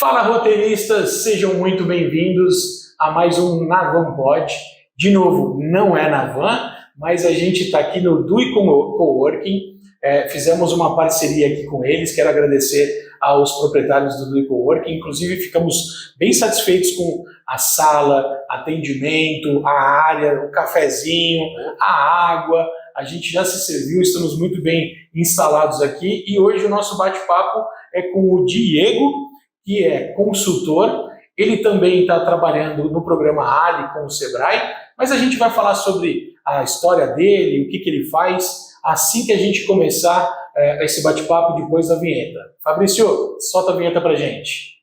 Fala, roteiristas, sejam muito bem-vindos a mais um Navan Pod. De novo, não é Navan, mas a gente está aqui no Dui Coworking. Fizemos uma parceria aqui com eles. Quero agradecer aos proprietários do Dui Coworking. Inclusive, ficamos bem satisfeitos com a sala, atendimento, a área, o cafezinho, a água. A gente já se serviu, estamos muito bem instalados aqui. E hoje o nosso bate-papo é com o Diego, que é consultor. Ele também está trabalhando no programa Ali com o Sebrae, mas a gente vai falar sobre a história dele, o que ele faz, assim que a gente começar esse bate-papo depois da vinheta. Fabrício, solta a vinheta pra gente.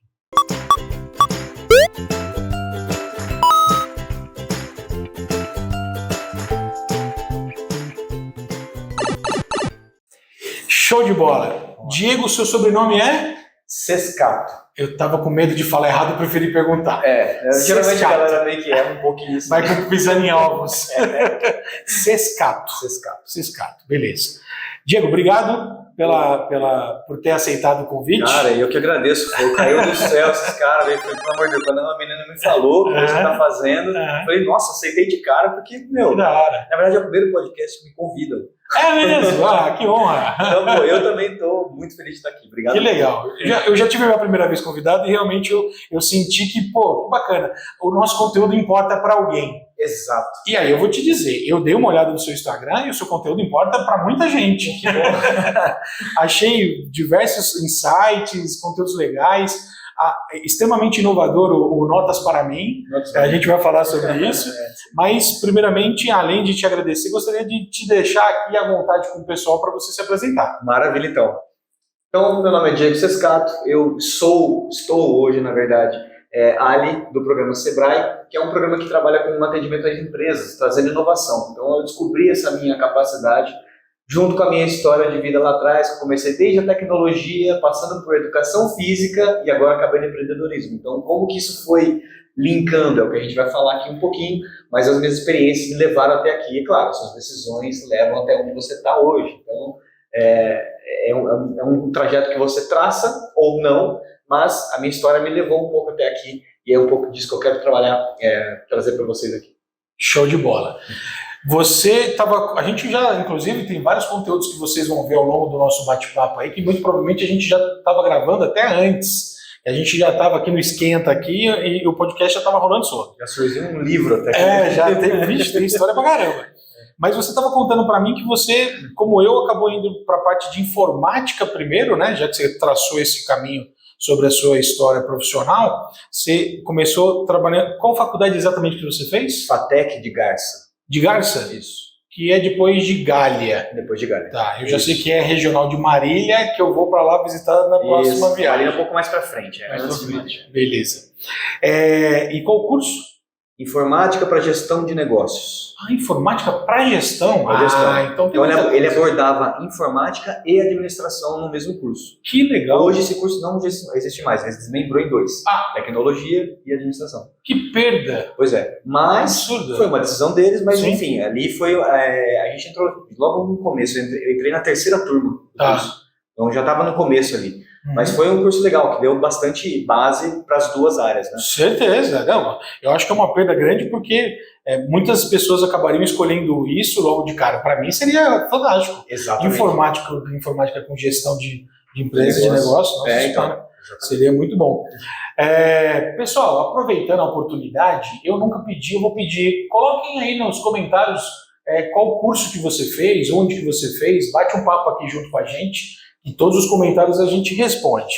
Show de bola. Diego, seu sobrenome é? Sescato. Eu tava com medo de falar errado e preferi perguntar. Geralmente a galera meio que é um pouquinho isso. Vai pisando em ovos. Sescato. Sescato. Beleza. Diego, obrigado por ter aceitado o convite. Cara, eu que agradeço. Caiu do céu esses caras aí. Pelo amor de Deus, quando a menina me falou o que você tá fazendo, eu falei, nossa, aceitei de cara, porque, Que da hora. na verdade é o primeiro podcast que me convidam. É mesmo? Que honra. Então, eu também estou muito feliz de estar aqui. Obrigado. Que legal. Eu já tive a minha primeira vez convidado e realmente eu senti que, que bacana. O nosso conteúdo importa para alguém. Exato. E aí eu vou te dizer, eu dei uma olhada no seu Instagram e o seu conteúdo importa para muita gente. Que bom. Achei diversos insights, conteúdos legais, extremamente inovador o Notas para mim. A gente vai falar sobre isso. Mas, primeiramente, além de te agradecer, gostaria de te deixar aqui à vontade com o pessoal para você se apresentar. Maravilha, então. Então, meu nome é Diego Sescato. Eu estou hoje, na verdade, Ali do programa Sebrae, que é um programa que trabalha com atendimento às empresas, trazendo inovação. Então, eu descobri essa minha capacidade junto com a minha história de vida lá atrás, que eu comecei desde a tecnologia, passando por educação física e agora acabei no empreendedorismo. Então, como que isso foi linkando, é o que a gente vai falar aqui um pouquinho, mas as minhas experiências me levaram até aqui, e claro, suas decisões levam até onde você está hoje. Então, é um trajeto que você traça ou não, mas a minha história me levou um pouco até aqui, e é um pouco disso que eu quero trazer para vocês aqui. Show de bola. A gente já, inclusive, tem vários conteúdos que vocês vão ver ao longo do nosso bate-papo aí, que muito provavelmente a gente já estava gravando até antes. A gente já estava aqui no esquenta aqui e o podcast já estava rolando solto. Já surgiu um livro até aqui. Já tem história pra caramba. Mas você estava contando para mim que você, como eu, acabou indo para a parte de informática primeiro, né? Já que você traçou esse caminho sobre a sua história profissional, você começou trabalhando... Qual faculdade exatamente que você fez? FATEC de Garça. De Garça? Isso. Que é depois de Galha. Depois de Galha. Tá, eu já sei que é regional de Marília, que eu vou para lá visitar na próxima viagem. Marília é um pouco mais para frente. Mais pra frente. Beleza. E qual o curso? Informática para gestão de negócios. Informática para gestão? Então ele abordava informática e administração no mesmo curso. Que legal. Hoje esse curso não existe mais, ele se desmembrou em dois. Tecnologia e administração. Que perda. Pois é, mas absurdo. Foi uma decisão deles, mas Sim. Enfim, ali foi, a gente entrou logo no começo, eu entrei na terceira turma do curso, então já estava no começo ali. Mas foi um curso legal, que deu bastante base para as duas áreas, né? Certeza. Não, eu acho que é uma perda grande porque muitas pessoas acabariam escolhendo isso logo de cara. Para mim seria fantástico. Exatamente. Informática com gestão de empresa, de negócio. Nossa, seria muito bom. Pessoal, aproveitando a oportunidade, eu nunca pedi, eu vou pedir. Coloquem aí nos comentários qual curso que você fez, onde que você fez, bate um papo aqui junto com a gente. E todos os comentários a gente responde.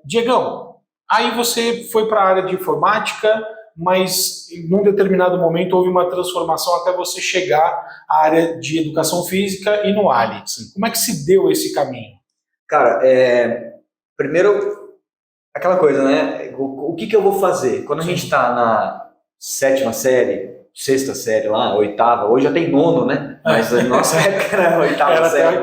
Diegão, aí você foi para a área de informática, mas num determinado momento houve uma transformação até você chegar à área de educação física e no Ali. Como é que se deu esse caminho? Cara, primeiro, aquela coisa, né? O que eu vou fazer? Quando a gente está na sétima série, sexta série lá, oitava, hoje já tem nono, né? Mas na nossa época era oitava série.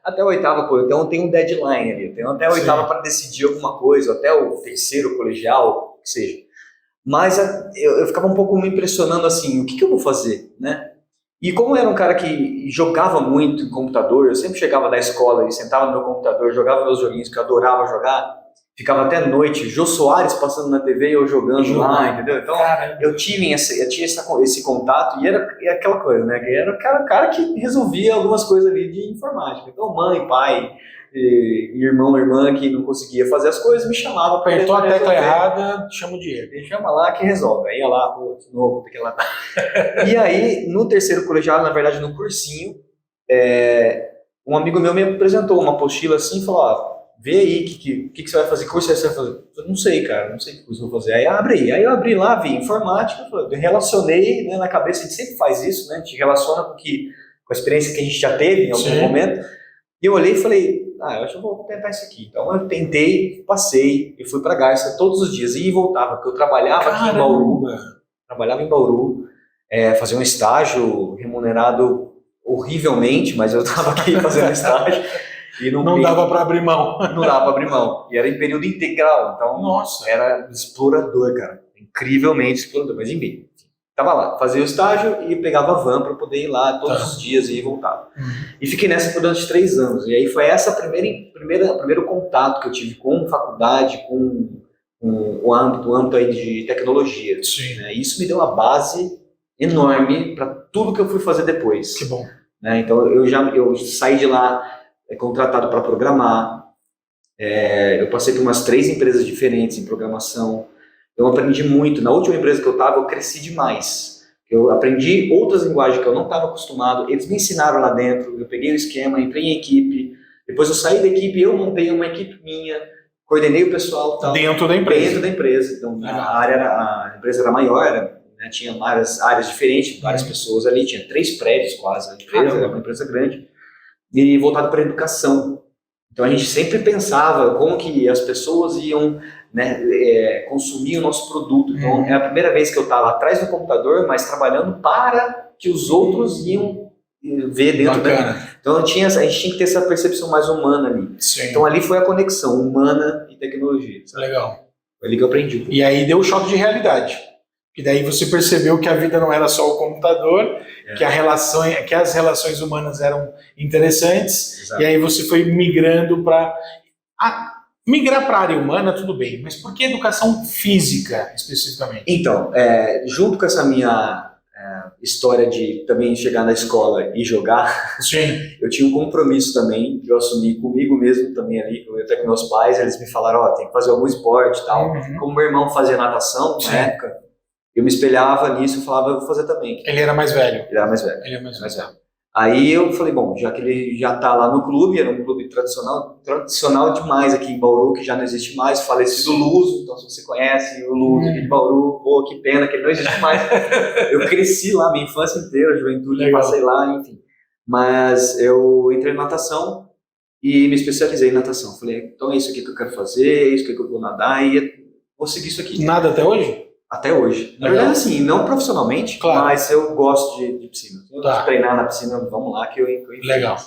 Até a oitava, então tem um deadline ali, eu tenho até a oitava para decidir alguma coisa, até o terceiro colegial, que seja. Mas eu ficava um pouco me impressionando assim, o que eu vou fazer, né? E como eu era um cara que jogava muito em computador, eu sempre chegava da escola e sentava no meu computador, jogava meus joguinhos que eu adorava jogar, ficava até noite, Jô Soares passando na TV e eu jogando lá, entendeu? Então, eu tinha esse contato e era aquela coisa, né? Que era o cara que resolvia algumas coisas ali de informática. Então, mãe, pai, irmão, irmã que não conseguia fazer as coisas, me chamava para apertou a tecla errada, chama o Diego. Ele chama lá que resolve. Aí ia lá, pô, de novo, tem que ir lá. E aí, no terceiro colegial, na verdade, no cursinho, um amigo meu me apresentou uma apostila assim e falou, ó, vê aí o que você vai fazer, que curso você vai fazer. Eu falei, não sei, cara, não sei que curso eu vou fazer. Aí abre aí. Aí eu abri lá, vi informática, eu relacionei, né, na cabeça, a gente sempre faz isso, né? A gente relaciona com a experiência que a gente já teve em algum momento. E eu olhei e falei, eu acho que eu vou tentar isso aqui. Então eu tentei, passei, e fui pra Garça todos os dias, ia e voltava, porque eu trabalhava aqui em Bauru, fazia um estágio remunerado horrivelmente, mas eu estava aqui fazendo estágio. E não dava para abrir mão. Não dava para abrir mão. E era em período integral, então era explorador, cara. Incrivelmente explorador, mas enfim. Tava lá, fazia o estágio e pegava a van para poder ir lá todos os dias e voltava. E fiquei nessa durante 3 anos. E aí foi essa primeiro contato que eu tive com faculdade, com o âmbito aí de tecnologia. Né? Isso me deu uma base enorme para tudo que eu fui fazer depois. Que bom. Né? Então eu saí de lá contratado para programar. Eu passei por umas 3 empresas diferentes em programação. Eu aprendi muito. Na última empresa que eu estava, eu cresci demais. Eu aprendi outras linguagens que eu não estava acostumado. Eles me ensinaram lá dentro. Eu peguei o esquema, entrei em equipe. Depois eu saí da equipe, eu montei uma equipe minha, coordenei o pessoal. Tal, dentro da empresa. Dentro da empresa. Então a empresa era maior, tinha várias áreas diferentes, várias pessoas ali. Tinha 3 prédios quase. A empresa era uma empresa grande. E voltado para a educação. Então a gente sempre pensava como que as pessoas iam, né, consumir o nosso produto. Então é a primeira vez que eu estava atrás do computador, mas trabalhando para que os outros iam ver dentro da mim. Então a gente tinha que ter essa percepção mais humana ali. Sim. Então ali foi a conexão humana e tecnologia. Legal. Foi ali que eu aprendi. E aí deu o choque de realidade. E daí você percebeu que a vida não era só o computador, que as relações humanas eram interessantes. Exato. E aí você foi migrando para... Migrar para a área humana, tudo bem, mas por que educação física, especificamente? Então, junto com essa minha história de também chegar na escola e jogar, sim, eu tinha um compromisso também, que eu assumi comigo mesmo também ali, até com meus pais, eles me falaram, tem que fazer algum esporte e tal. Como meu irmão fazia natação na época, eu me espelhava nisso e falava, eu vou fazer também. Ele era mais velho? Ele era mais velho. Ele é mais velho. Aí eu falei, bom, já que ele já tá lá no clube, era um clube tradicional demais aqui em Bauru, que já não existe mais, falecido Luso, então se você conhece o Luso aqui de Bauru, pô, que pena que ele não existe mais. Eu cresci lá, minha infância inteira, juventude, legal. Passei lá, enfim. Mas eu entrei em natação e me especializei em natação. Falei, então é isso aqui que eu quero fazer, é isso que eu vou nadar e vou seguir isso aqui. Nada até hoje? Até hoje. Na verdade, assim, não profissionalmente, mas eu gosto de piscina. Eu gosto de treinar na piscina, vamos lá que eu entendo. Legal.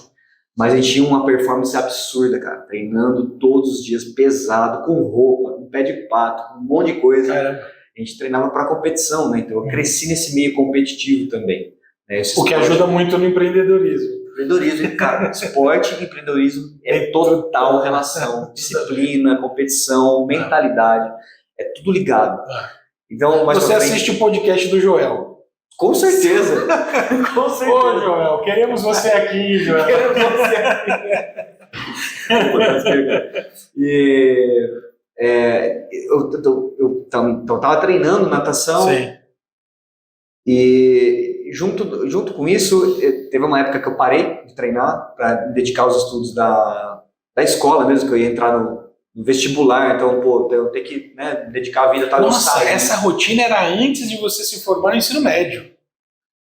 Mas a gente tinha uma performance absurda, cara. Treinando todos os dias, pesado, com roupa, com pé de pato, com um monte de coisa. Caramba. A gente treinava para competição, né? Então eu cresci nesse meio competitivo também. Né? O que ajuda muito no empreendedorismo. Empreendedorismo, cara, esporte e empreendedorismo é total relação. Disciplina, competição, mentalidade, é tudo ligado. Então, você assiste o podcast do Joel? Com certeza. Com certeza. Ô, Joel, queremos você aqui, Joel. Queremos você aqui. Eu estava treinando natação. Sim. E junto com isso, teve uma época que eu parei de treinar para me dedicar aos estudos da escola mesmo, que eu ia entrar no vestibular, então, eu tenho que me dedicar a vida. Nossa, essa rotina era antes de você se formar no ensino médio.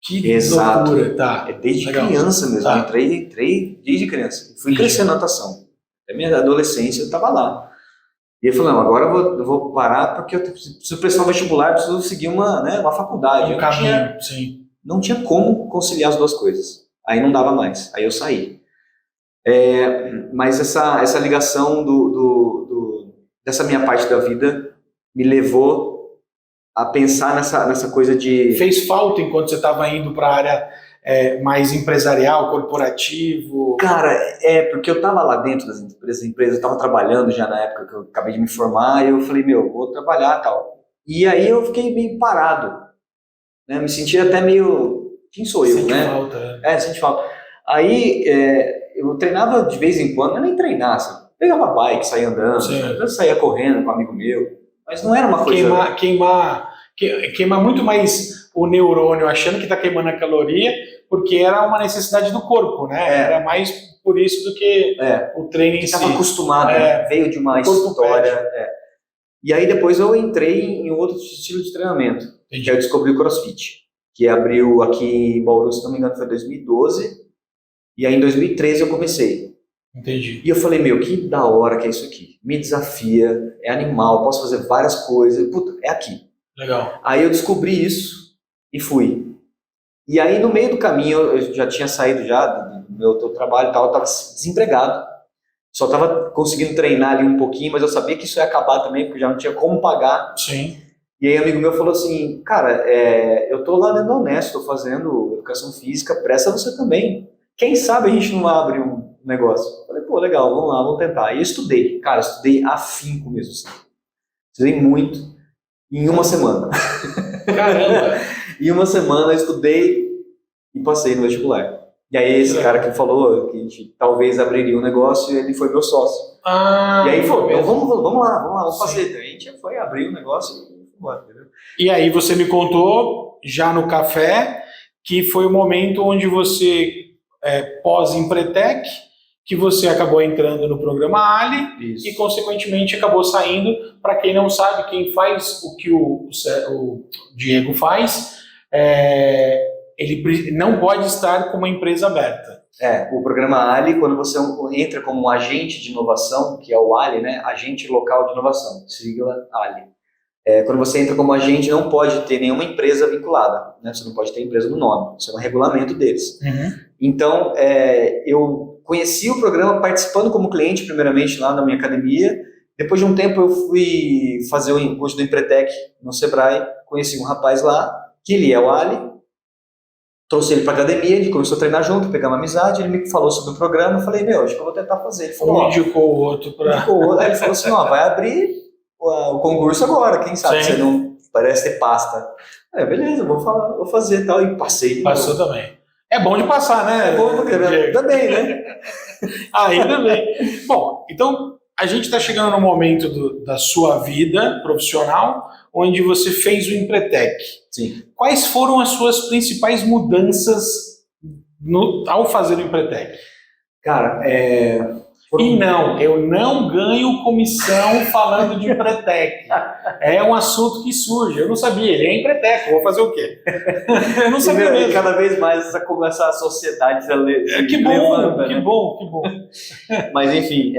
Que exato. Loucura, tá. Desde criança mesmo, eu entrei desde criança. Fui crescendo na natação. Até minha adolescência eu estava lá. E eu falei, não, agora eu vou parar porque eu preciso prestar um vestibular, preciso seguir uma faculdade. Um caminho, sim. Não tinha como conciliar as duas coisas. Aí não dava mais, aí eu saí. Mas essa ligação dessa minha parte da vida me levou a pensar nessa coisa de... Fez falta enquanto você estava indo para a área mais empresarial, corporativo? Cara, porque eu tava lá dentro das empresas, eu tava trabalhando já na época que eu acabei de me formar, e eu falei, vou trabalhar e tal. E aí eu fiquei meio parado, né? Me senti até meio, quem sou eu, Sente né? falta, né? Sente falta. Aí eu treinava de vez em quando, não era nem treinar, sabe? Pegava bike, saía andando, às vezes saía correndo com um amigo meu, mas não era uma coisa... Queimar muito mais o neurônio achando que está queimando a caloria, porque era uma necessidade do corpo, né? Era mais por isso do que o treino em si. Estava acostumado, né? Veio de uma história. E aí depois eu entrei em outro estilo de treinamento, que eu descobri o CrossFit, que abriu aqui em Bauru, se não me engano, foi em 2012, e aí em 2013 eu comecei. Entendi. E eu falei, que da hora que é isso aqui. Me desafia, é animal, posso fazer várias coisas, puta, é aqui. Legal. Aí eu descobri isso e fui. E aí no meio do caminho, eu já tinha saído já do meu trabalho e tal, eu estava desempregado. Só estava conseguindo treinar ali um pouquinho, mas eu sabia que isso ia acabar também, porque já não tinha como pagar. Sim. E aí um amigo meu falou assim, cara, eu tô lá dentro da Unesp, tô fazendo educação física, presta você também. Quem sabe a gente não abre um negócio. Eu falei, pô, legal, vamos lá, vamos tentar. E eu estudei, cara, estudei afinco mesmo, assim. Estudei muito, em uma semana. Caramba! Em uma semana eu estudei e passei no vestibular. E aí esse cara que falou que a gente talvez abriria um negócio, ele foi meu sócio. E aí falou, então vamos lá, vamos fazer. Então a gente foi abrir um negócio e foi embora, entendeu? E aí você me contou, já no café, que foi o momento onde você, pós-Empretec, que você acabou entrando no programa Ali. Isso. E, consequentemente, acabou saindo. Para quem não sabe, quem faz o que o Diego faz, ele não pode estar com uma empresa aberta. O programa Ali, quando você entra como um agente de inovação, que é o Ali, né? Agente Local de Inovação, sigla Ali. Quando você entra como agente, não pode ter nenhuma empresa vinculada, né? Você não pode ter empresa no nome, isso é um regulamento deles. Uhum. Então, eu conheci o programa participando como cliente, primeiramente, lá na minha academia. Depois de um tempo, eu fui fazer o curso do Empretec no Sebrae, conheci um rapaz lá, que ele é o Ali, trouxe ele para a academia, ele começou a treinar junto, pegar uma amizade, ele me falou sobre o programa, eu falei, acho que eu vou tentar fazer. Ele falou, indicou o outro para... Aí ele falou assim, vai abrir o concurso agora, quem sabe? Sim. Você não parece ter pasta. Beleza, vou fazer e tal, e passei. Passou também. É bom de passar, né? É bom, porque ainda bem, né? Ainda bem. Bom, então a gente está chegando no momento da sua vida profissional, onde você fez o Empretec. Sim. Quais foram as suas principais mudanças ao fazer o Empretec? Cara, E não, eu não ganho comissão falando de Empretec. É um assunto que surge. Eu não sabia, ele é Empretec, vou fazer o quê? Eu não sabia mesmo. Cada vez mais essa sociedade que bom, que bom. Mas enfim,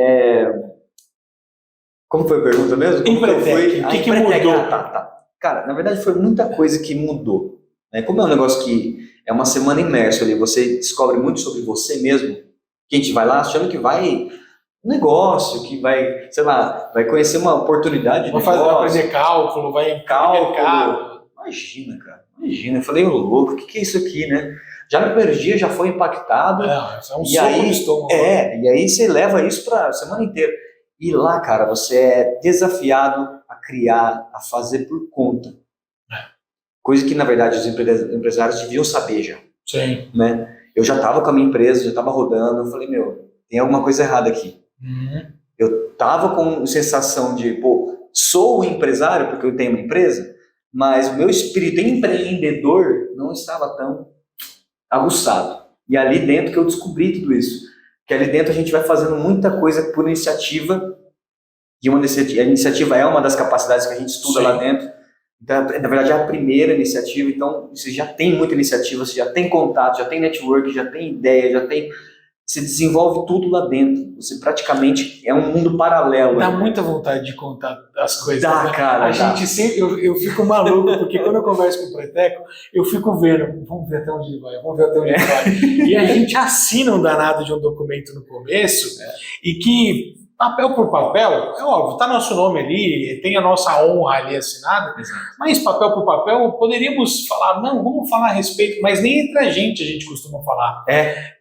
como foi a pergunta mesmo? Empretec, o que mudou? Tá. Cara, na verdade foi muita coisa que mudou. Né? Como é um negócio que é uma semana imerso ali, você descobre muito sobre você mesmo, que a gente vai lá achando que vai... negócio, que vai, sei lá, vai conhecer uma oportunidade de negócio. Vai aprender cálculo, vai em cálculo. Imagina, cara. Eu falei, louco, o que é isso aqui, né? Já no primeiro dia já foi impactado. Isso é um soco no estômago. E aí você leva isso para a semana inteira. E lá, cara, você é desafiado a criar, a fazer por conta. Coisa que, na verdade, os empresários deviam saber já. Sim. Né? Eu já estava com a minha empresa, já estava rodando, eu falei, tem alguma coisa errada aqui. Uhum. Eu tava com sensação de, sou um empresário porque eu tenho uma empresa, mas o meu espírito empreendedor não estava tão aguçado. E ali dentro que eu descobri tudo isso. Que ali dentro a gente vai fazendo muita coisa por iniciativa, e a iniciativa é uma das capacidades que a gente estuda lá dentro. Então, na verdade, é a primeira iniciativa, então você já tem muita iniciativa, você já tem contato, já tem network, já tem ideia, você desenvolve tudo lá dentro. Você praticamente é um mundo paralelo. Dá muita vontade de contar as coisas. Dá, né? cara. Gente sempre... Eu fico maluco, porque quando eu converso com o Preteco, eu fico vendo, vamos ver até onde ele vai. E a gente assina um danado de um documento no começo, e que papel por papel, é óbvio, tá nosso nome ali, tem a nossa honra ali assinada, mas papel por papel, poderíamos falar, não, vamos falar a respeito, mas nem entre a gente costuma falar.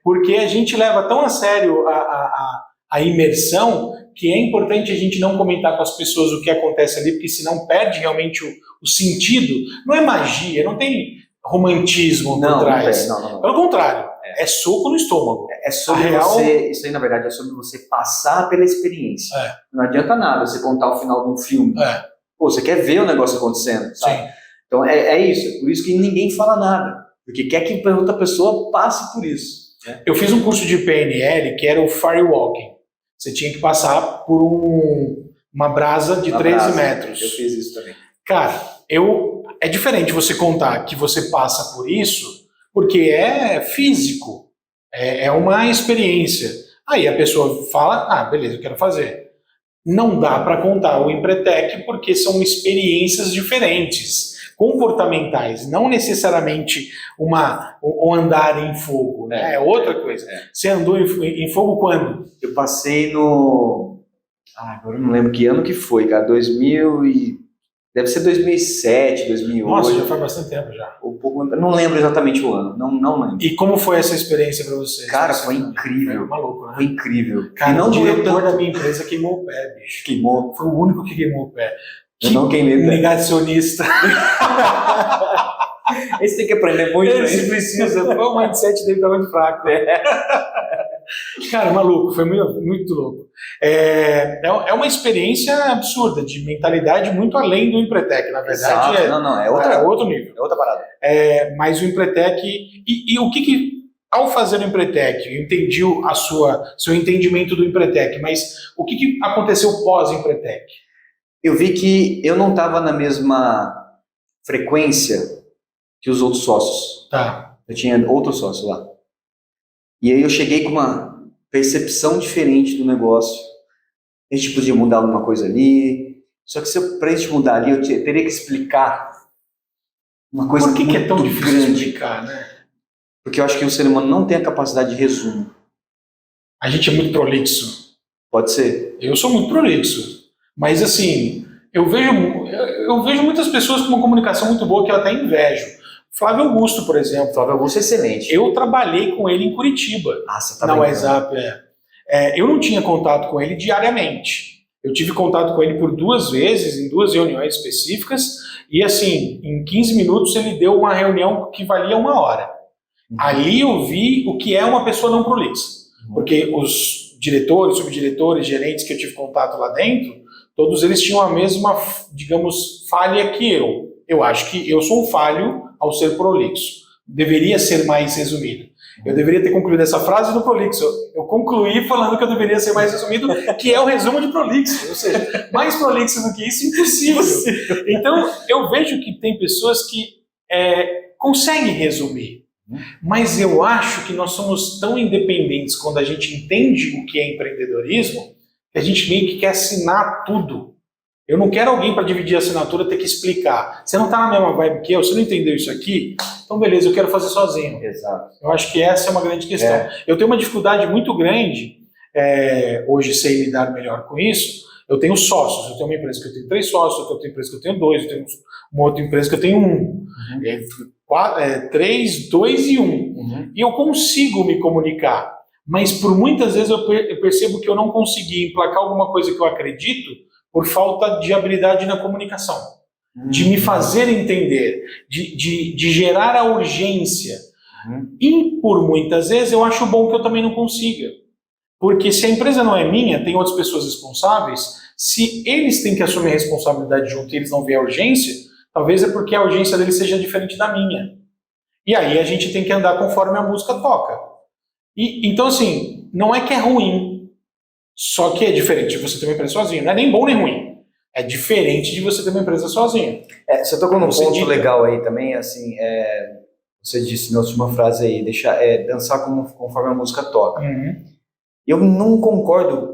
Porque a gente leva tão a sério a imersão que é importante a gente não comentar com as pessoas o que acontece ali, porque senão perde realmente o sentido. Não é magia, não tem romantismo por trás. Não. Pelo contrário, é soco no estômago. É sobre você, isso aí na verdade é sobre você passar pela experiência. Não adianta nada você contar o final de um filme. Pô, você quer ver o negócio acontecendo, sabe? Sim. Então é isso, por isso que ninguém fala nada, porque quer que outra pessoa passe por isso. Eu fiz um curso de PNL que era o firewalking. Você tinha que passar por uma brasa de 13 metros. Eu fiz isso também. Cara, é diferente você contar que você passa por isso, porque é físico, é uma experiência. Aí a pessoa fala, beleza, eu quero fazer. Não dá para contar o Empretec porque são experiências diferentes, comportamentais, não necessariamente um andar em fogo, né? É outra coisa. Você andou em fogo quando? Eu passei agora eu não lembro que ano que foi, cara, deve ser 2007, 2008. Nossa, já faz bastante tempo já. Não lembro exatamente o ano, não lembro. E como foi essa experiência para você? Cara, foi incrível. Foi maluco, né? Foi incrível. Cara, e não o diretor da minha empresa queimou o pé, bicho. Queimou? Foi o único que queimou o pé. Eu não queimei o pé. Negacionista. Esse tem que aprender muito. Esse precisa. O mindset dele tá muito fraco. Cara, maluco, foi muito, muito louco. É uma experiência absurda, de mentalidade muito além do Empretec, na verdade. Exato. É outro nível. É outra parada. Mas o Empretec, e o que ao fazer o Empretec, eu entendi seu entendimento do Empretec, mas o que aconteceu pós-Empretec? Eu vi que eu não estava na mesma frequência que os outros sócios. Tá. Eu tinha outros sócios lá. E aí eu cheguei com uma percepção diferente do negócio. A gente podia mudar alguma coisa ali. Só que para a gente mudar ali, eu teria que explicar uma coisa muito grande. Por que é tão difícil explicar, né? Porque eu acho que o ser humano não tem a capacidade de resumo. A gente é muito prolixo. Pode ser. Eu sou muito prolixo. Mas assim, eu vejo muitas pessoas com uma comunicação muito boa que eu até invejo. Flávio Augusto, por exemplo. Flávio Augusto é excelente. Eu trabalhei com ele em Curitiba. Você tá na WhatsApp. Eu não tinha contato com ele diariamente. Eu tive contato com ele por 2 vezes, em 2 reuniões específicas, e assim, em 15 minutos ele deu uma reunião que valia 1 hora. Ali eu vi o que é uma pessoa não prolixa. Porque os diretores, subdiretores, gerentes que eu tive contato lá dentro, todos eles tinham a mesma, digamos, falha que eu. Eu acho que eu sou um falho ao ser prolixo. Deveria ser mais resumido. Eu deveria ter concluído essa frase do prolixo. Eu concluí falando que eu deveria ser mais resumido, que é o resumo de prolixo. Ou seja, mais prolixo do que isso, impossível. Então, eu vejo que tem pessoas que conseguem resumir. Mas eu acho que nós somos tão independentes quando a gente entende o que é empreendedorismo, que a gente meio que quer assinar tudo. Eu não quero alguém para dividir a assinatura ter que explicar. Você não está na mesma vibe que eu, você não entendeu isso aqui? Então beleza, eu quero fazer sozinho. Exato. Eu acho que essa é uma grande questão. Eu tenho uma dificuldade muito grande, hoje sei lidar melhor com isso. Eu tenho sócios, eu tenho uma empresa que eu tenho 3 sócios, eu tenho uma empresa que eu tenho 2, eu tenho uma outra empresa que eu tenho 1. 3, 2 e 1. E eu consigo me comunicar, mas por muitas vezes eu percebo que eu não consegui emplacar alguma coisa que eu acredito por falta de habilidade na comunicação, de me fazer entender, de gerar a urgência. E por muitas vezes eu acho bom que eu também não consiga. Porque se a empresa não é minha, tem outras pessoas responsáveis, se eles têm que assumir a responsabilidade junto e eles não veem a urgência, talvez é porque a urgência deles seja diferente da minha. E aí a gente tem que andar conforme a música toca. Então assim, não é que é ruim, só que é diferente de você ter uma empresa sozinho. Não é nem bom nem ruim. É diferente de você ter uma empresa sozinho. Você tocou num ponto legal aí também, assim, você disse na última frase aí, dançar conforme a música toca. Eu não concordo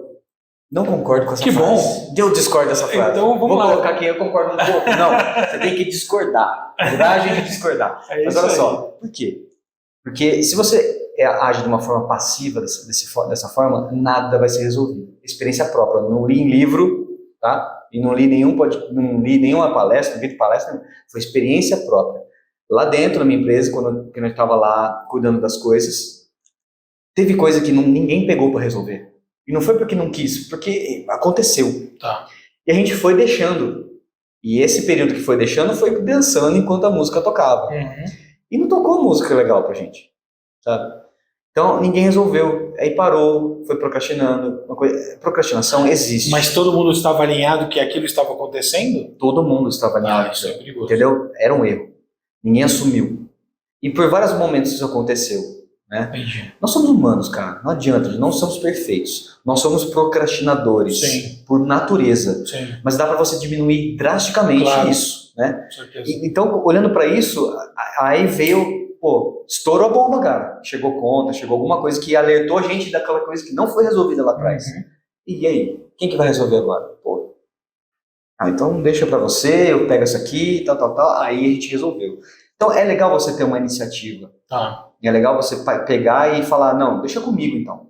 com essa frase. Que bom. Eu discordo dessa frase. Então vamos lá. Vou colocar aqui, eu concordo um pouco. Não, você tem que discordar. Coragem de discordar. Mas olha só, por quê? Porque se você age de uma forma passiva dessa forma, nada vai ser resolvido. experiência própria. Não li em livro, tá? E não li nenhuma palestra, não vi palestra, foi experiência própria. Lá dentro da minha empresa, quando eu estava lá cuidando das coisas, teve coisa que ninguém pegou para resolver. E não foi porque não quis, porque aconteceu. Tá. E a gente foi deixando. E esse período que foi deixando foi dançando enquanto a música tocava. Uhum. E não tocou música legal pra gente, sabe? Então ninguém resolveu. Aí parou, foi procrastinando. Procrastinação existe. Mas todo mundo estava alinhado que aquilo estava acontecendo? Todo mundo estava alinhado. Isso é perigoso. Entendeu? Era um erro. Ninguém assumiu. E por vários momentos isso aconteceu. Né? Entendi. Nós somos humanos, cara. Não adianta, não somos perfeitos. Nós somos procrastinadores. Sim. Por natureza. Sim. Mas dá para você diminuir drasticamente isso, né? Com certeza. Então, olhando para isso, aí veio, estourou a bomba, cara. Chegou conta, chegou alguma coisa que alertou a gente daquela coisa que não foi resolvida lá atrás. Uhum. E aí, quem que vai resolver agora? Então deixa para você, eu pego essa aqui, tal. Aí a gente resolveu. Então é legal você ter uma iniciativa. Tá. É legal você pegar e falar, não, deixa comigo então.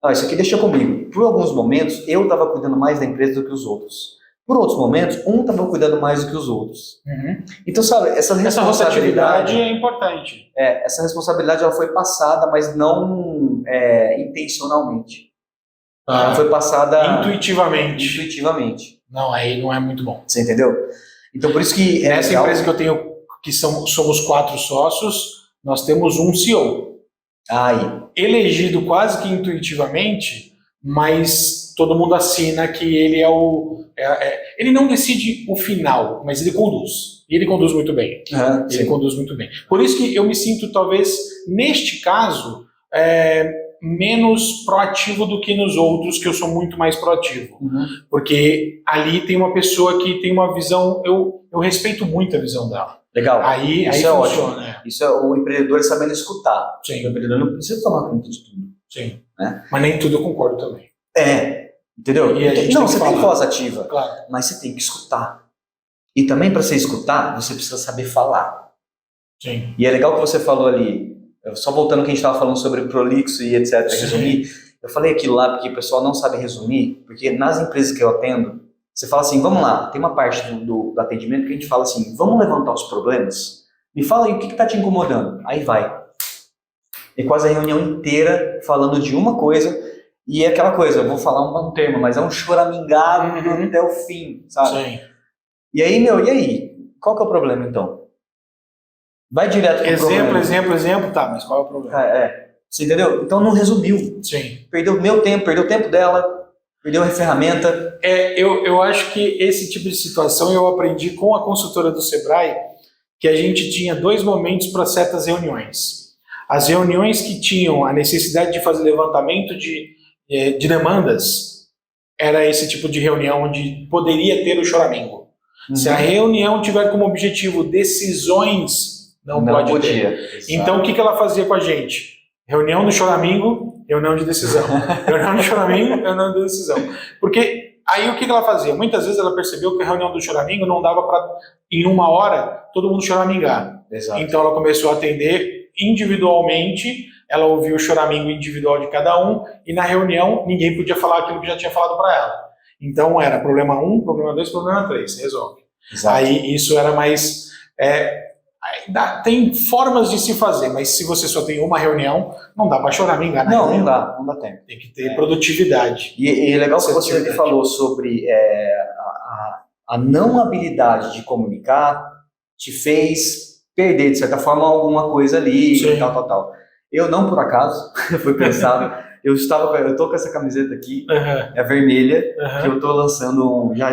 Não, isso aqui deixa comigo. Por alguns momentos, eu estava cuidando mais da empresa do que os outros. Por outros momentos, um estava cuidando mais do que os outros. Uhum. Então, sabe, essa rotatividade é importante. Essa responsabilidade ela foi passada, mas não intencionalmente. Ela foi passada intuitivamente. Não, aí não é muito bom. Você entendeu? Então, por isso que... Nessa empresa que eu tenho, que somos 4 sócios, nós temos um CEO. Elegido quase que intuitivamente, mas todo mundo assina que ele é ele não decide o final, mas ele conduz. E ele conduz muito bem. Ele conduz muito bem. Por isso que eu me sinto, talvez, neste caso, menos proativo do que nos outros, que eu sou muito mais proativo. Uhum. Porque ali tem uma pessoa que tem uma visão, eu respeito muito a visão dela. Legal. Aí isso é funciona. Ótimo. Isso é o empreendedor sabendo escutar. Sim. O empreendedor não precisa tomar conta de tudo. Sim. Né? Mas nem tudo eu concordo também. Entendeu? Não, você tem voz ativa, claro. Mas você tem que escutar. E também para você escutar, você precisa saber falar. Sim. E é legal que você falou ali, só voltando ao que a gente estava falando sobre prolixo e etc, resumir, eu falei aquilo lá porque o pessoal não sabe resumir, porque nas empresas que eu atendo, você fala assim, vamos lá, tem uma parte do atendimento que a gente fala assim, vamos levantar os problemas? Me fala aí o que está te incomodando. Aí vai. E quase a reunião inteira falando de uma coisa, e é aquela coisa, eu vou falar um termo, mas é um choramingado até o fim, sabe? Sim. E aí? Qual que é o problema então? Vai direto pro problema. Exemplo, tá, mas qual é o problema? Você entendeu? Então não resumiu. Sim. Perdeu meu tempo, perdeu o tempo dela, perdeu a ferramenta. Eu acho que esse tipo de situação eu aprendi com a consultora do Sebrae, que a gente tinha 2 momentos para certas reuniões. As reuniões que tinham a necessidade de fazer levantamento de demandas, era esse tipo de reunião onde poderia ter o choramingo. Uhum. Se a reunião tiver como objetivo decisões, não pode ter. Então, o que ela fazia com a gente? Reunião do choramingo, reunião de decisão. Reunião do choramingo, reunião de decisão. Porque aí o que ela fazia? Muitas vezes ela percebeu que a reunião do choramingo não dava para, em 1 hora, todo mundo choramingar. Exato. Então, ela começou a atender individualmente, ela ouviu o choramingo individual de cada um, e na reunião ninguém podia falar aquilo que já tinha falado para ela. Então era problema 1, problema 2, problema 3, resolve. Exato. Aí isso era mais... tem formas de se fazer, mas se você só tem uma reunião, não dá para choramingar na reunião. Não dá tempo. Tem que ter produtividade. E é legal que você falou sobre a não habilidade de comunicar te fez perder, de certa forma, alguma coisa ali, e tal. Eu não, por acaso, foi pensado, eu tô com essa camiseta aqui, é vermelha, que eu tô lançando, já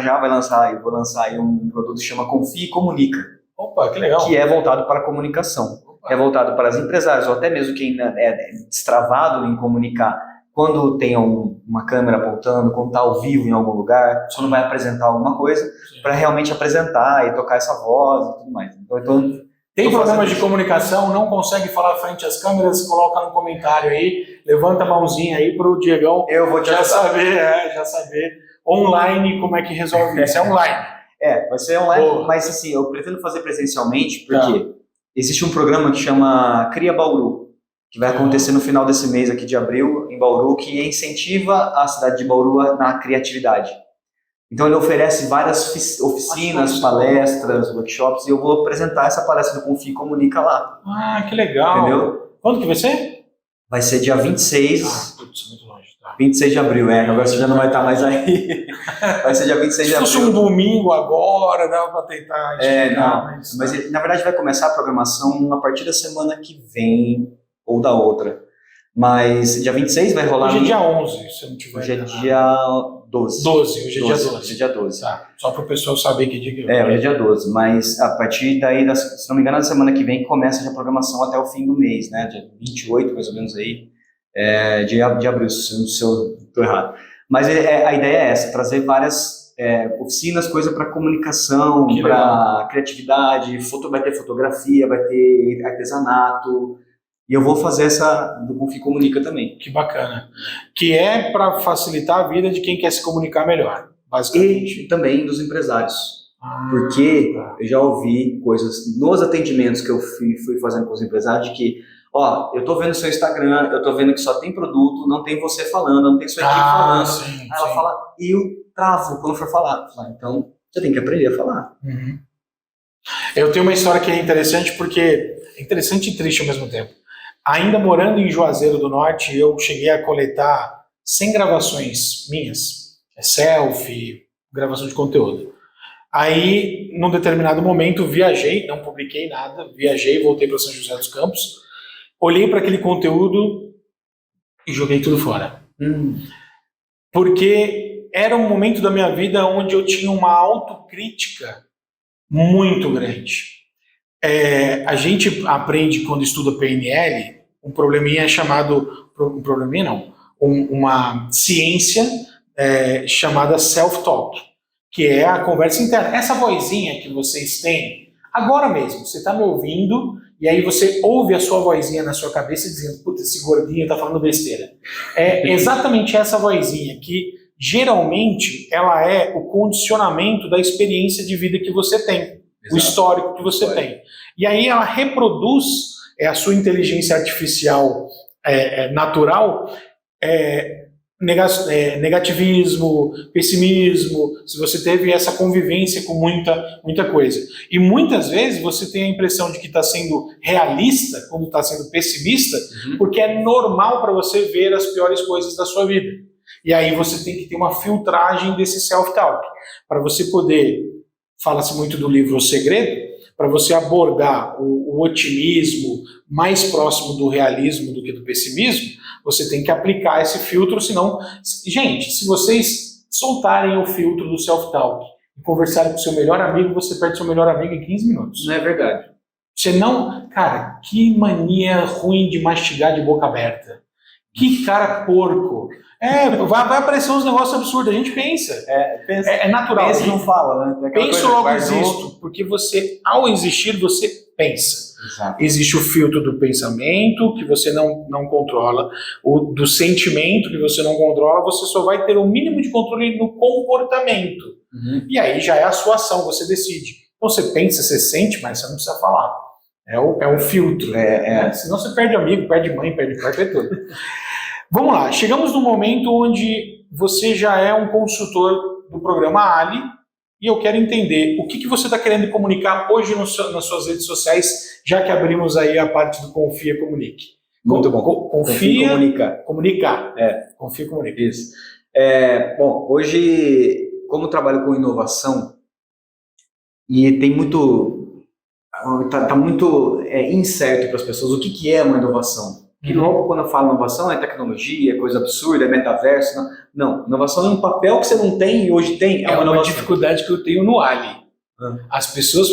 eu vou lançar aí um produto que chama Confia e Comunica. Opa, que legal. Que é voltado para a comunicação. É voltado para as empresários, ou até mesmo quem é destravado em comunicar, quando tem uma câmera apontando, quando está ao vivo em algum lugar, quando vai apresentar alguma coisa, para realmente apresentar e tocar essa voz e tudo mais. Então, tem problemas de comunicação, não consegue falar frente às câmeras, coloca no comentário aí, levanta a mãozinha aí pro Diegão. Eu vou te ajudar. já saber online como é que resolve isso. É online. Vai ser online, mas assim, eu pretendo fazer presencialmente, porque existe um programa que chama Cria Bauru. que vai acontecer no final desse mês aqui de abril, em Bauru, que incentiva a cidade de Bauru na criatividade. Então ele oferece várias oficinas, palestras, workshops, e eu vou apresentar essa palestra do Confie Comunica lá. Ah, que legal. Entendeu? Quando que vai ser? Vai ser dia 26. Putz, muito longe. Tá. 26 de abril, agora você já não vai estar mais aí. Vai ser dia 26 de abril. Se fosse um domingo agora, dava para tentar explicar. Mas na verdade vai começar a programação a partir da semana que vem, ou da outra. Mas dia 26 vai rolar... Hoje é dia 11, se eu não tiver... Hoje é dia 12. 12, hoje é dia 12. Hoje é dia 12. Tá, só para o pessoal saber que dia que hoje é dia 12, mas a partir daí, se não me engano, na semana que vem começa a programação até o fim do mês, né? Dia 28, mais ou menos aí, de abril, se eu estou errado. Mas a ideia é essa, trazer várias oficinas, coisa para comunicação, para criatividade, vai ter fotografia, vai ter artesanato, e eu vou fazer essa do Confie Comunica também. Que bacana. Que é para facilitar a vida de quem quer se comunicar melhor, basicamente. E também dos empresários. Porque eu já ouvi coisas nos atendimentos que eu fui fazendo com os empresários de que, eu tô vendo seu Instagram, eu tô vendo que só tem produto, não tem você falando, não tem sua equipe falando. Aí ela fala, e eu travo quando for falar. Então, você tem que aprender a falar. Uhum. Eu tenho uma história que é interessante porque é interessante e triste ao mesmo tempo. Ainda morando em Juazeiro do Norte, eu cheguei a coletar 100 gravações minhas, selfie, gravação de conteúdo. Aí, num determinado momento, viajei, não publiquei nada, voltei para São José dos Campos, olhei para aquele conteúdo e joguei tudo fora. Porque era um momento da minha vida onde eu tinha uma autocrítica muito grande. A gente aprende quando estuda PNL um probleminha chamado, uma ciência chamada self-talk, que é a conversa interna. Essa vozinha que vocês têm, agora mesmo, você está me ouvindo, e aí você ouve a sua vozinha na sua cabeça dizendo, puta, esse gordinho tá falando besteira. É exatamente essa vozinha que, geralmente, ela é o condicionamento da experiência de vida que você tem. Exato. O histórico que você tem. E aí ela reproduz a sua inteligência artificial natural, negativismo, pessimismo, se você teve essa convivência com muita coisa. E muitas vezes você tem a impressão de que está sendo realista quando está sendo pessimista, porque é normal para você ver as piores coisas da sua vida. E aí você tem que ter uma filtragem desse self-talk, para você poder... Fala-se muito do livro O Segredo, para você abordar o otimismo mais próximo do realismo do que do pessimismo, você tem que aplicar esse filtro, senão... Gente, se vocês soltarem o filtro do self-talk e conversarem com o seu melhor amigo, você perde seu melhor amigo em 15 minutos. Não é verdade. Você não... Cara, que mania ruim de mastigar de boca aberta. Que cara porco. Vai aparecer uns negócios absurdos, a gente pensa. É natural. Pensa e não fala, né? Pensa logo existo, porque você, ao existir, você pensa. Exato. Existe o filtro do pensamento, que você não controla, o do sentimento, que você não controla, você só vai ter o mínimo de controle no comportamento. E aí já é a sua ação, você decide. Então você pensa, você sente, mas você não precisa falar. É o filtro. Senão você perde amigo, perde mãe, perde pai, perde tudo. Vamos lá, chegamos no momento onde você já é um consultor do programa Ali e eu quero entender o que você está querendo comunicar hoje nas suas redes sociais, já que abrimos aí a parte do Confia Comunique. Muito bom. Confia Comunicar. Confia Comunique. Isso. Bom, hoje, como eu trabalho com inovação, e tem muito... Está muito incerto para as pessoas o que é uma inovação. Que logo quando eu falo inovação é tecnologia, é coisa absurda, é metaverso. Não, inovação é um papel que você não tem e hoje tem. É uma dificuldade que eu tenho no Ali. As pessoas,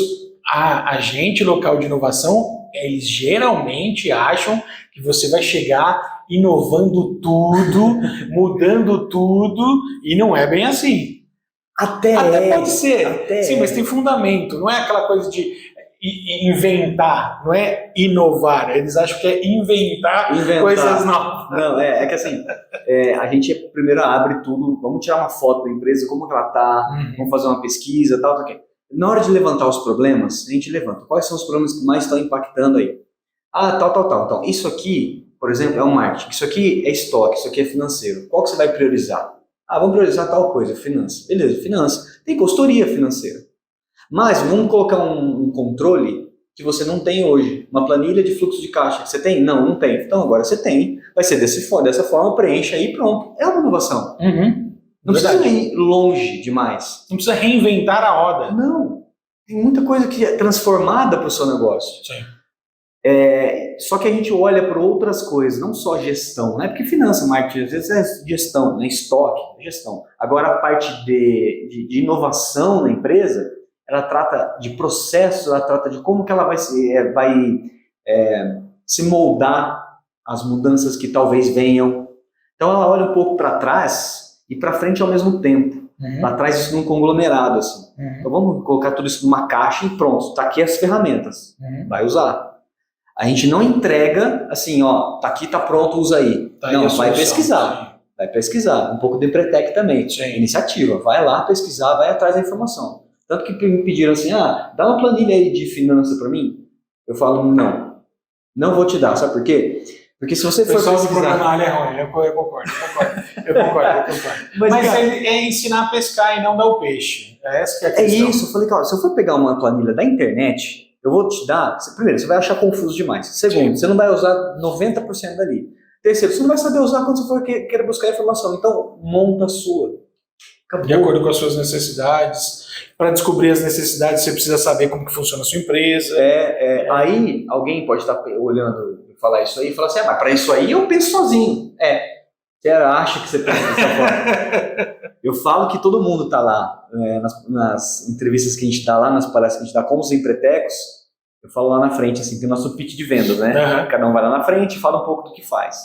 a agente local de inovação, eles geralmente acham que você vai chegar inovando tudo, mudando tudo, e não é bem assim. Até pode ser. Sim, mas tem fundamento. Não é aquela coisa de inventar, não é inovar. Eles acham que é inventar. Coisas novas. Não, é que assim, a gente primeiro abre tudo, vamos tirar uma foto da empresa, como que ela está, vamos fazer uma pesquisa, tal. Na hora de levantar os problemas, a gente levanta. Quais são os problemas que mais estão impactando aí? Tal. Então, isso aqui por exemplo, é o marketing. Isso aqui é estoque, isso aqui é financeiro. Qual que você vai priorizar? Ah, vamos priorizar tal coisa, finanças. Beleza, finanças. Tem consultoria financeira. Mas vamos colocar um controle que você não tem hoje. Uma planilha de fluxo de caixa. Você tem? Não tem. Então agora você tem. Vai ser dessa forma, preencha aí e pronto. É uma inovação. Não precisa ir longe demais. Não precisa reinventar a roda. Não. Tem muita coisa que é transformada para o seu negócio. Sim. Só que a gente olha para outras coisas, não só gestão, né? Porque finança, marketing, às vezes é gestão, né? Estoque, gestão. Agora a parte de inovação na empresa, ela trata de processo, ela trata de como que ela vai se moldar às mudanças que talvez venham. Então ela olha um pouco para trás e para frente ao mesmo tempo. Ela traz isso num conglomerado, assim. Então vamos colocar tudo isso numa caixa e pronto, tá aqui as ferramentas, vai usar. A gente não entrega assim, ó, tá aqui, tá pronto, usa aí. Tá não, aí vai pesquisar. Sim. Vai pesquisar. Um pouco de Empretec também. Sim. Iniciativa. Vai lá pesquisar, vai atrás da informação. Tanto que me pediram assim, dá uma planilha aí de finança para mim. Eu falo, não vou te dar. Sabe por quê? Porque se você for pessoal pesquisar... do programa é ruim, eu concordo. Mas cara, é ensinar a pescar e não dar o peixe. Essa que é a questão. É isso. Eu falei, cara, se eu for pegar uma planilha da internet... Eu vou te dar, primeiro, você vai achar confuso demais. Segundo, você não vai usar 90% dali. Terceiro, você não vai saber usar quando você for querer buscar informação. Então, monta a sua. Acabou. De acordo com as suas necessidades. Para descobrir as necessidades, você precisa saber como que funciona a sua empresa. Aí, alguém pode estar olhando e falar isso aí e falar assim, mas para isso aí eu penso sozinho. Você acha que você pensa dessa forma. Eu falo que todo mundo está lá, nas entrevistas que a gente dá lá, nas palestras que a gente dá com os empretecos, eu falo lá na frente, assim, tem o nosso pitch de vendas, né? Cada um vai lá na frente e fala um pouco do que faz.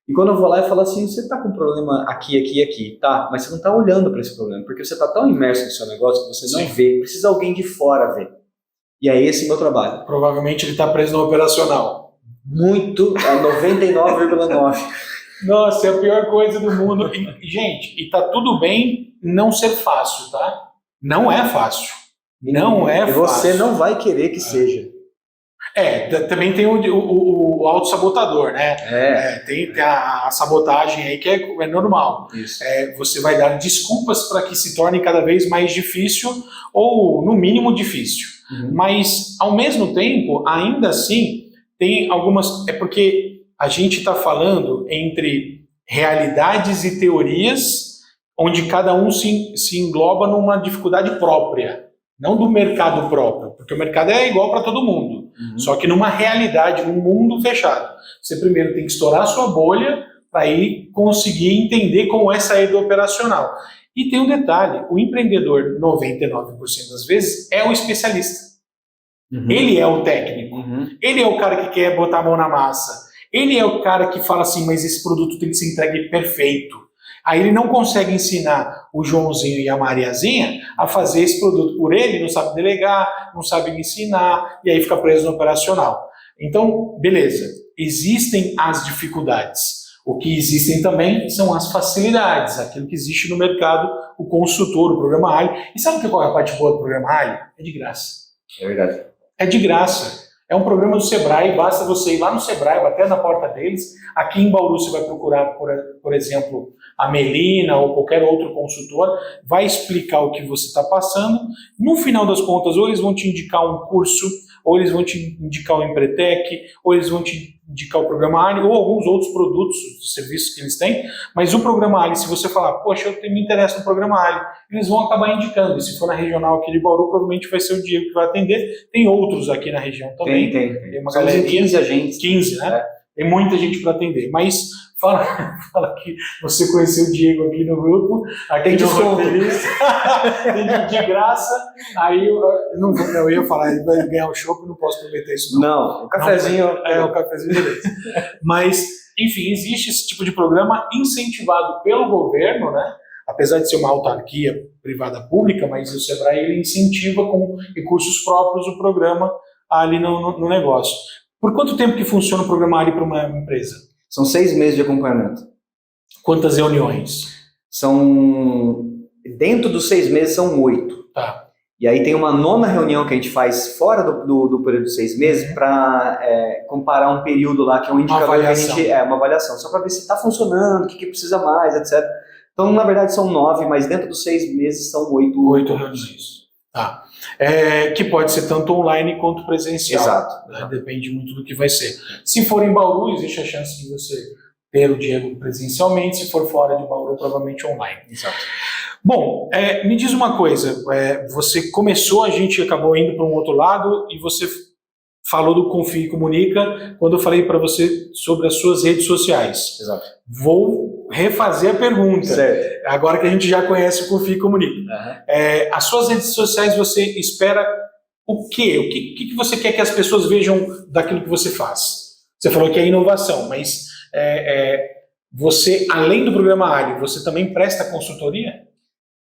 E quando eu vou lá e falo assim, você está com um problema aqui, tá, mas você não está olhando para esse problema, porque você está tão imerso no seu negócio que você não vê, precisa alguém de fora ver. E aí esse é o meu trabalho. Provavelmente ele está preso no operacional. Muito, 99,9%. Nossa, é a pior coisa do mundo. Gente, e tá tudo bem não ser fácil, tá? Não é fácil. Não é fácil. E você não vai querer que seja. Também tem o autossabotador, né? Tem a sabotagem aí que é normal. Isso. Você vai dar desculpas para que se torne cada vez mais difícil ou, no mínimo, difícil. Mas, ao mesmo tempo, ainda assim, tem algumas... É porque a gente está falando entre realidades e teorias onde cada um se engloba numa dificuldade própria, não do mercado próprio, porque o mercado é igual para todo mundo, só que numa realidade, num mundo fechado. Você primeiro tem que estourar a sua bolha para aí conseguir entender como é sair do operacional. E tem um detalhe, o empreendedor, 99% das vezes, é o especialista. Ele é o técnico. Ele é o cara que quer botar a mão na massa. Ele é o cara que fala assim, mas esse produto tem que ser entregue perfeito. Aí ele não consegue ensinar o Joãozinho e a Mariazinha a fazer esse produto por ele, não sabe delegar, não sabe ensinar, e aí fica preso no operacional. Então, beleza, existem as dificuldades. O que existem também são as facilidades, aquilo que existe no mercado, o consultor, o programa Ali. E sabe qual é a parte boa do programa Ali? É de graça. É verdade. É de graça. É um programa do Sebrae, basta você ir lá no Sebrae, bater na porta deles. Aqui em Bauru você vai procurar, por exemplo, a Melina ou qualquer outro consultor, vai explicar o que você está passando. No final das contas, ou eles vão te indicar um curso, ou eles vão te indicar o Empretec, ou eles vão te indicar o programa Ali, ou alguns outros produtos, serviços que eles têm. Mas o programa Ali, se você falar, poxa, eu me interesso no programa Ali, eles vão acabar indicando. E se for na regional aqui de Bauru, provavelmente vai ser o Diego que vai atender. Tem outros aqui na região também. Tem uma galerinha. 15 agentes. 15, né? Tem muita gente para atender. Mas fala que você conheceu o Diego aqui no grupo. Aqui tem desconto. Tem de graça. Aí eu ia falar, ele vai ganhar o chopp, não posso prometer isso não. Não, o cafezinho. O cafezinho, beleza. Mas, enfim, existe esse tipo de programa incentivado pelo governo, né? Apesar de ser uma autarquia privada pública, mas o Sebrae ele incentiva com recursos próprios o programa ali no negócio. Por quanto tempo que funciona o programa Ali para uma empresa? São 6 meses de acompanhamento. Quantas reuniões? Dentro dos 6 meses são 8. Tá. E aí tem uma nona reunião que a gente faz fora do período de 6 meses para comparar um período lá, que é um indicador que a gente... uma avaliação, só para ver se está funcionando, o que precisa mais, etc. Então, na verdade, são 9, mas dentro dos 6 meses são 8 reuniões. Tá. Que pode ser tanto online quanto presencial. Exato. Né? Depende muito do que vai ser. Se for em Bauru, existe a chance de você ter o Diego presencialmente. Se for fora de Bauru, provavelmente online. Exato. Bom, me diz uma coisa. Você começou, a gente acabou indo para um outro lado e você falou do Confie e Comunica quando eu falei para você sobre as suas redes sociais. Exato. Vou refazer a pergunta. Certo. Agora que a gente já conhece o Confie e Comunica. Uhum. As suas redes sociais, você espera o quê? O que você quer que as pessoas vejam daquilo que você faz? Você falou que é inovação, mas você, além do programa Ali, você também presta consultoria?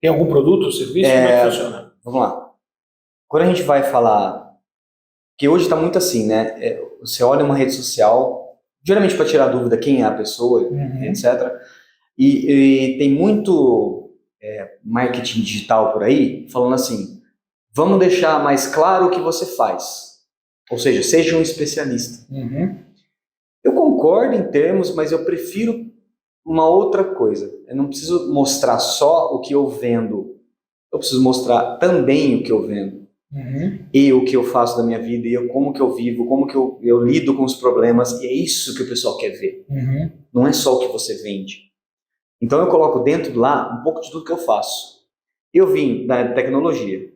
Tem algum produto ou serviço? Como é que funciona? Vamos lá. Quando a gente vai falar... Que hoje está muito assim, né? Você olha uma rede social, geralmente para tirar dúvida quem é a pessoa, etc. E tem muito marketing digital por aí, falando assim, vamos deixar mais claro o que você faz. Ou seja, seja um especialista. Eu concordo em termos, mas eu prefiro uma outra coisa. Eu não preciso mostrar só o que eu vendo. Eu preciso mostrar também o que eu vendo. E o que eu faço da minha vida, e como que eu vivo, como que eu lido com os problemas, e é isso que o pessoal quer ver. Não é só o que você vende. Então eu coloco dentro lá um pouco de tudo que eu faço. Eu vim da tecnologia,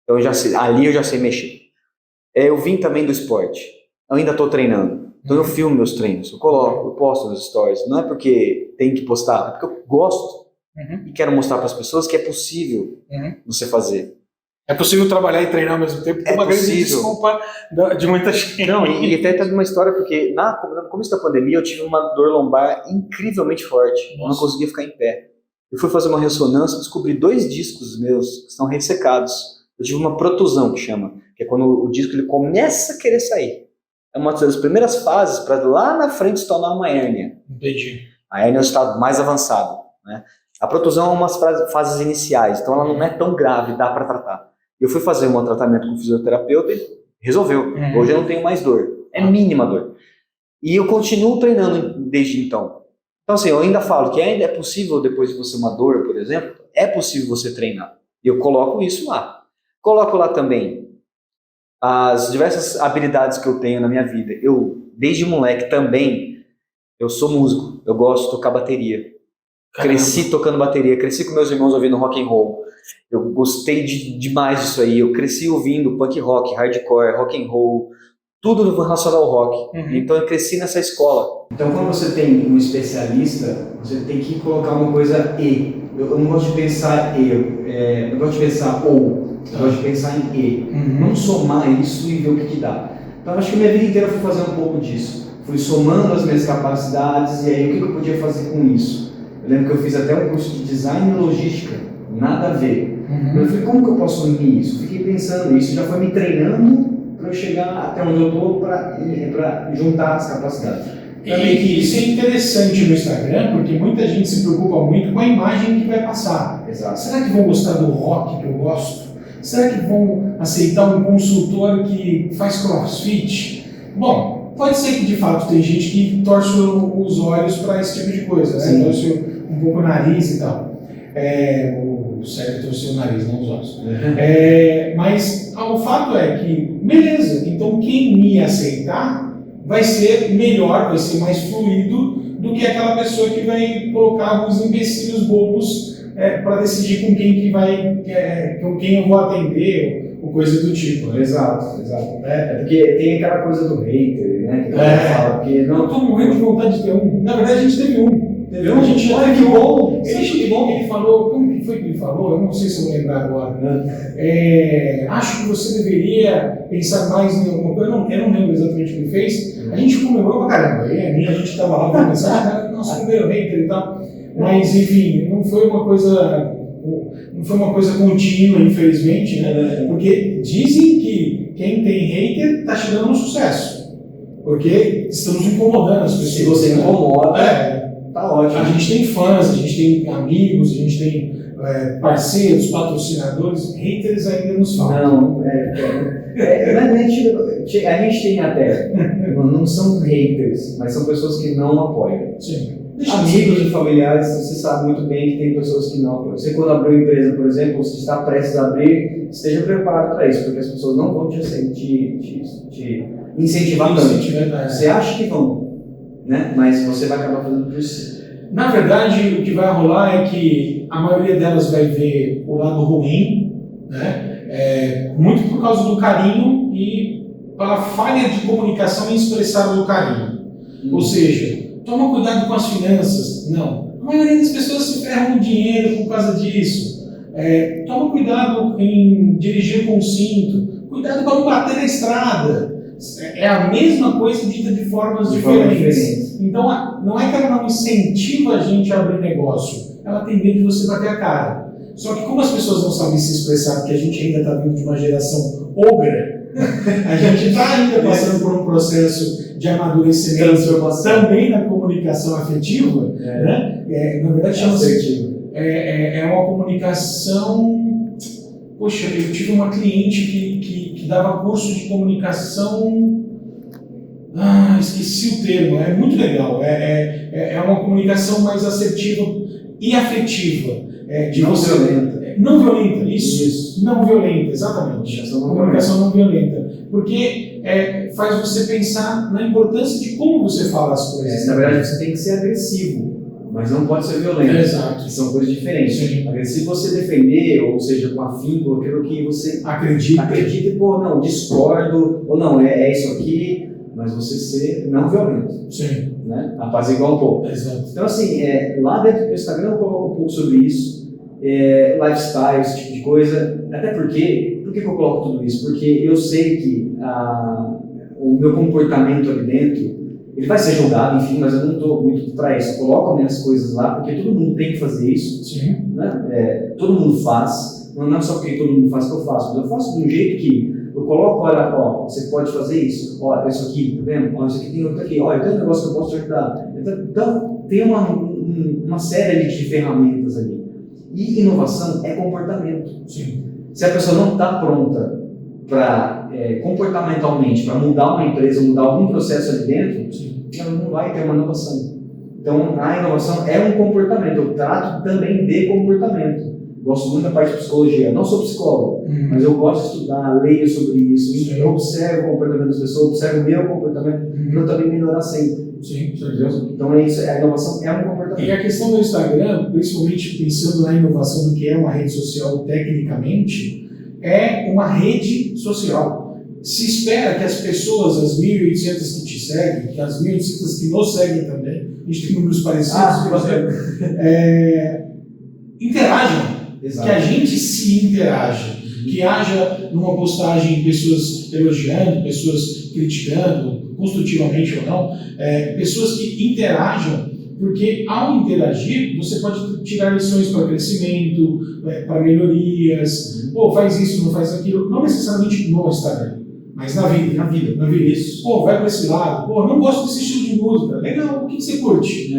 então ali eu já sei mexer. Eu vim também do esporte, eu ainda estou treinando, então eu filmo meus treinos, eu posto nos stories, não é porque tem que postar, é porque eu gosto e quero mostrar para as pessoas que é possível você fazer. É possível trabalhar e treinar ao mesmo tempo? É uma grande desculpa de muita gente. Não, e até tem uma história, porque no começo da pandemia eu tive uma dor lombar incrivelmente forte. Eu não conseguia ficar em pé. Eu fui fazer uma ressonância e descobri 2 discos meus que estão ressecados. Eu tive uma protusão, que chama, que é quando o disco ele começa a querer sair. É uma das primeiras fases para lá na frente se tornar uma hérnia. Entendi. A hérnia é o estado mais avançado, né? A protusão é umas fases iniciais, então ela não é tão grave, dá para tratar. Eu fui fazer um tratamento com fisioterapeuta e resolveu. Hoje eu não tenho mais dor. É mínima dor. E eu continuo treinando desde então. Então assim, eu ainda falo que ainda é possível, depois de você uma dor, por exemplo, é possível você treinar. E eu coloco isso lá. Coloco lá também as diversas habilidades que eu tenho na minha vida. Eu, desde moleque também, eu sou músico. Eu gosto de tocar bateria. Caramba. Cresci tocando bateria, cresci com meus irmãos ouvindo rock and roll. Eu gostei demais disso aí. Eu cresci ouvindo punk rock, hardcore, rock and roll, tudo relacionado ao rock. Então eu cresci nessa escola. Então quando você tem um especialista, você tem que colocar uma coisa e. Eu não gosto de pensar eu gosto de pensar ou. Eu gosto de pensar em e. Não somar isso e ver o que dá. Então acho que minha vida inteira eu fui fazendo um pouco disso. Fui somando as minhas capacidades e aí o que eu podia fazer com isso? Eu lembro que eu fiz até um curso de design e logística, nada a ver. Eu falei, como que eu posso unir isso? Fiquei pensando, isso já foi me treinando para eu chegar até onde eu estou para juntar as capacidades. E isso é interessante no Instagram, porque muita gente se preocupa muito com a imagem que vai passar. Exato. Será que vão gostar do rock que eu gosto? Será que vão aceitar um consultor que faz crossfit? Bom, pode ser que de fato tem gente que torce os olhos para esse tipo de coisa, né? Torce um pouco o nariz e tal. O cérebro torceu o nariz, não os olhos. Mas o fato é que, beleza, então quem me aceitar vai ser melhor, vai ser mais fluido do que aquela pessoa que vai colocar alguns imbecilhos bobos para decidir com quem que vai, com quem eu vou atender ou coisa do tipo. Né? Exato. É porque tem aquela coisa do hater, né? Que fala, porque não estou morrendo de vontade de ter um. Na verdade, a gente teve um. A gente, olha que bom! Ele falou, como que foi que ele falou? Eu não sei se eu vou lembrar agora. Acho que você deveria pensar mais em alguma coisa. Eu não lembro exatamente o que ele fez. A gente comemorou pra caramba. A gente estava lá com mensagem, nossa, primeiro hater e tal. Mas, enfim, não foi uma coisa contínua, infelizmente, né? Porque dizem que quem tem hater está chegando no sucesso. Porque estamos incomodando as pessoas. Se você incomoda. Tá ótimo. A gente tem fãs, a gente tem amigos, a gente tem parceiros, patrocinadores, haters ainda nos faltam. Não, a gente tem até, não são haters, mas são pessoas que não apoiam. Sim. Amigos e familiares, você sabe muito bem que tem pessoas que não apoiam. Você, quando abriu uma empresa, por exemplo, ou se está prestes a abrir, esteja preparado para isso, porque as pessoas não vão te incentivar tanto. Você acha que vão, né? Mas você vai acabar fazendo por si. Na verdade, o que vai rolar é que a maioria delas vai ver o lado ruim, né? Muito por causa do carinho e pela falha de comunicação em expressar o carinho. Ou seja, toma cuidado com as finanças. Não. A maioria das pessoas se ferram no dinheiro por causa disso. Toma cuidado em dirigir com o cinto. Cuidado para não bater na estrada. É a mesma coisa dita de formas diferentes. Então, não é que ela não incentiva a gente a abrir negócio. Ela tem medo de você bater a cara. Só que como as pessoas não sabem se expressar, porque a gente ainda está vindo de uma geração ogra, a gente está ainda passando por um processo de amadurecimento também na comunicação afetiva, né? Na verdade chama-se uma comunicação. Poxa, eu tive uma cliente que dava curso de comunicação. Esqueci o termo. É muito legal. É uma comunicação mais assertiva e afetiva. Violenta. Não violenta, isso. Não violenta, exatamente. Comunicação não violenta. Porque faz você pensar na importância de como você fala as coisas. Na verdade, você tem que ser agressivo, mas não pode ser violento. Exato. Que são coisas diferentes. Sim. Agressivo você defender, ou seja, com afinco, aquilo que você acredita e, não, discordo, ou não, é isso aqui, mas você ser não violento. Sim. Né? Apaziguar um pouco. Exato. Então, assim, lá dentro do Instagram eu coloco um pouco sobre isso. Lifestyle, esse tipo de coisa. Até porque, por que eu coloco tudo isso? Porque eu sei que o meu comportamento ali dentro, ele vai ser julgado, enfim, mas eu não estou muito para isso. Eu coloco minhas coisas lá porque todo mundo tem que fazer isso. Sim. Né? Todo mundo faz. Não é só porque todo mundo faz que eu faço, mas eu faço de um jeito que eu coloco, olha, você pode fazer isso. Olha, isso aqui, tá vendo? Isso aqui tem outro aqui. Olha, tem um negócio que eu posso te ajudar. Então, tem uma série de ferramentas ali. E inovação é comportamento. Sim. Se a pessoa não está pronta comportamentalmente para mudar uma empresa, mudar algum processo ali dentro, sim, ela não vai ter uma inovação. Então, a inovação é um comportamento. Eu trato também de comportamento. Gosto muito da parte de psicologia. Não sou psicólogo, mas eu gosto de estudar, leio sobre isso. Sim. Eu observo o comportamento das pessoas, observo o meu comportamento para eu também melhorar sempre. Sim, então é isso, a inovação é um comportamento. E a questão do Instagram, principalmente pensando na inovação do que é uma rede social tecnicamente, é uma rede social. Se espera que as pessoas, as 1.800 que te seguem, que as 1.800 que nos seguem também, a gente tem números parecidos, interajam. Exato. Que a gente se interaja. Que haja numa postagem pessoas elogiando, pessoas criticando, construtivamente ou não, pessoas que interajam, porque ao interagir você pode tirar lições para crescimento, para melhorias, faz isso, não faz aquilo, não necessariamente no Instagram, mas na vida. Isso. Vai para esse lado, não gosto desse estilo de música, legal, o que você curte?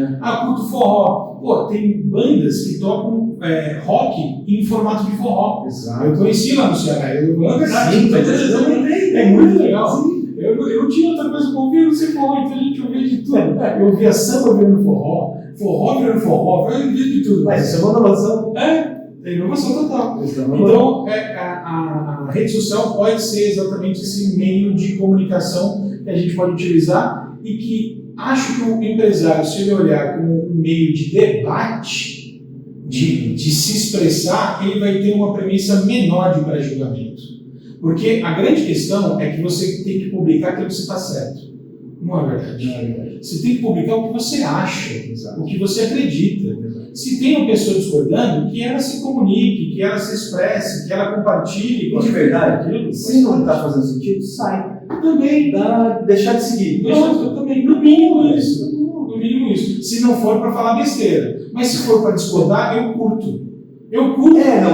Curto forró, tem bandas que tocam rock em formato de forró. Exato. Eu conheci lá no Ceará, é verdade, é muito legal. Sim. Eu tinha outra coisa que eu ouvia, não sei forró, então a gente ouvia de tudo. Eu ouvia samba virando forró virando forró, eu ouvia de tudo. Mas isso é uma inovação. É inovação total. Então, a rede social pode ser exatamente esse meio de comunicação que a gente pode utilizar e que acho que o empresário, se ele olhar como um meio de debate, de se expressar, ele vai ter uma premissa menor de pré-julgamento. Porque a grande questão é que você tem que publicar aquilo que você está certo. Não é verdade. Você tem que publicar o que você acha, o que você acredita. Se tem uma pessoa discordando, que ela se comunique, que ela se expresse, que ela compartilhe. De verdade, aquilo, se não está fazendo sentido, sai. Também. Deixar de seguir. Também. No mínimo isso. Se não for para falar besteira. Mas se for para discordar, eu curto.